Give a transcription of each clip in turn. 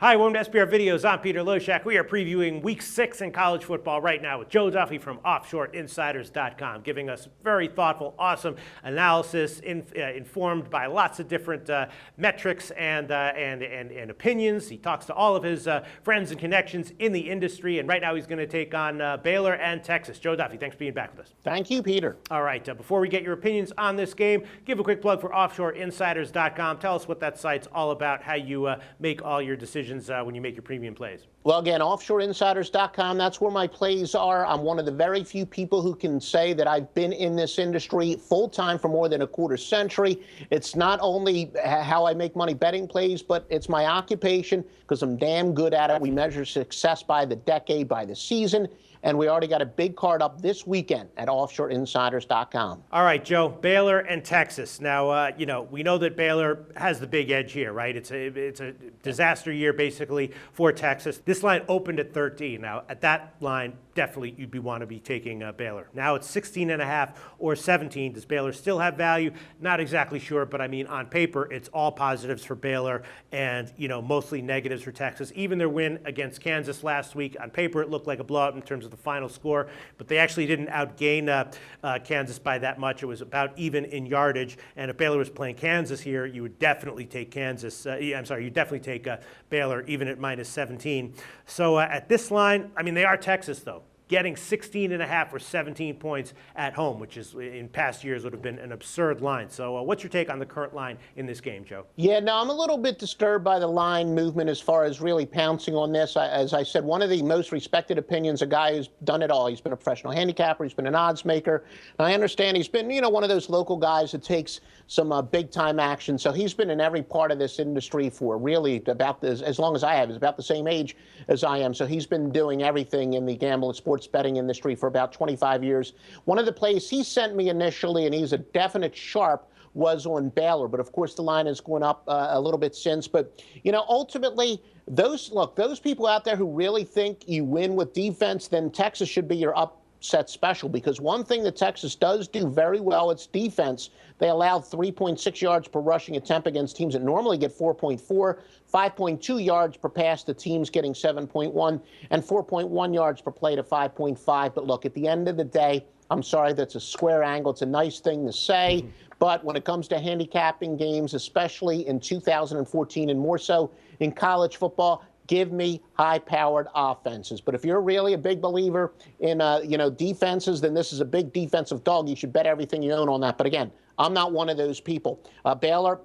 Hi, welcome to SBR Videos. I'm Peter Loshak. We are previewing Week 6 in college football right now with Joe Duffy from OffshoreInsiders.com, giving us very thoughtful, awesome analysis informed by lots of different metrics and opinions. He talks to all of his friends and connections in the industry, and right now he's going to take on Baylor and Texas. Joe Duffy, thanks for being back with us. Thank you, Peter. All right, before we get your opinions on this game, give a quick plug for OffshoreInsiders.com. Tell us what that site's all about, how you make all your decisions when you make your premium plays. Well, again, OffshoreInsiders.com, that's where my plays are. I'm one of the very few people who can say that I've been in this industry full-time for more than a quarter century. It's not only how I make money betting plays, but it's my occupation because I'm damn good at it. We measure success by the decade, by the season, and we already got a big card up this weekend at OffshoreInsiders.com. All right, Joe, Baylor and Texas. Now, we know that Baylor has the big edge here, right? It's a disaster year, basically, for Texas. This line opened at 13. Now, at that line, definitely you'd want to be taking Baylor. Now it's 16.5 or 17. Does Baylor still have value? Not exactly sure, but I mean, on paper, it's all positives for Baylor and, mostly negatives for Texas. Even their win against Kansas last week, on paper, it looked like a blowout in terms of the final score, but they actually didn't outgain Kansas by that much. It was about even in yardage, and if Baylor was playing Kansas here, you would definitely take you'd definitely take Baylor even at minus 17. So at this line, I mean, they are Texas, though. Getting 16.5 or 17 points at home, which is in past years would have been an absurd line. So what's your take on the current line in this game, Joe? Yeah, no, I'm a little bit disturbed by the line movement as far as really pouncing on this. As I said, one of the most respected opinions, a guy who's done it all. He's been a professional handicapper. He's been an odds maker. And I understand he's been, one of those local guys that takes some big-time action. So he's been in every part of this industry for really about as long as I have. He's about the same age as I am. So he's been doing everything in the gamble and sports betting industry for about 25 years. One of the plays he sent me initially, and he's a definite sharp, was on Baylor. But of course, the line has gone up a little bit since. But, ultimately, those people out there who really think you win with defense, then Texas should be your upset special, because one thing that Texas does do very well, it's defense. They allowed 3.6 yards per rushing attempt against teams that normally get 4.4, 5.2 yards per pass to teams getting 7.1, and 4.1 yards per play to 5.5. But look, at the end of the day, I'm sorry, that's a square angle. It's a nice thing to say, but when it comes to handicapping games, especially in 2014 and more so in college football, give me high-powered offenses. But if you're really a big believer in, defenses, then this is a big defensive dog. You should bet everything you own on that. But again, I'm not one of those people. Baylor,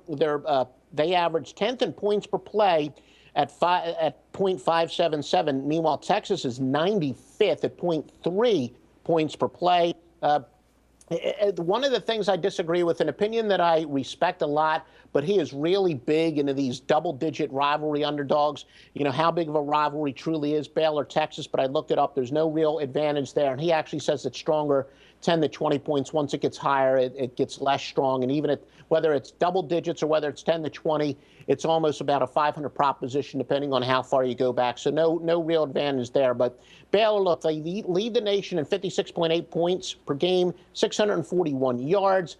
they average 10th in points per play at .577. Meanwhile, Texas is 95th at .3 points per play. One of the things I disagree with, an opinion that I respect a lot, but he is really big into these double-digit rivalry underdogs. How big of a rivalry truly is Baylor, Texas, but I looked it up. There's no real advantage there, and he actually says it's stronger 10 to 20 points. Once it gets higher, it gets less strong, and even whether it's double digits or whether it's 10 to 20, it's almost about a 500 proposition depending on how far you go back. So no real advantage there. But Baylor, look, they lead the nation in 56.8 points per game, 641 yards.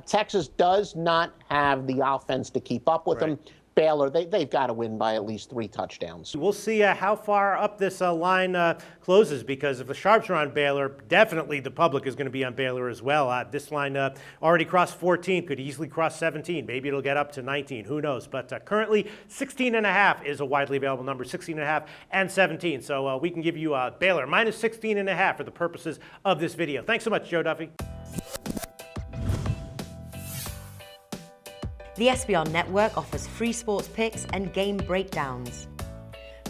Texas does not have the offense to keep up with them. Baylor, they've got to win by at least 3 touchdowns. We'll see how far up this line closes, because if the sharps are on Baylor, definitely the public is going to be on Baylor as well. This line already crossed 14, could easily cross 17. Maybe it'll get up to 19. Who knows? But currently, 16.5 is a widely available number, 16.5 and 17. So we can give you Baylor minus 16.5 for the purposes of this video. Thanks so much, Joe Duffy. The SBR Network offers free sports picks and game breakdowns,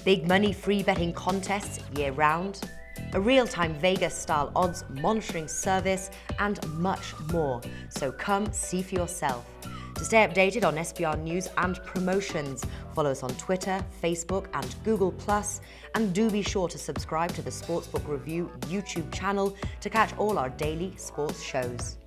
big money free betting contests year-round, a real-time Vegas-style odds monitoring service, and much more. So come see for yourself. To stay updated on SBR news and promotions, follow us on Twitter, Facebook, and Google+, and do be sure to subscribe to the Sportsbook Review YouTube channel to catch all our daily sports shows.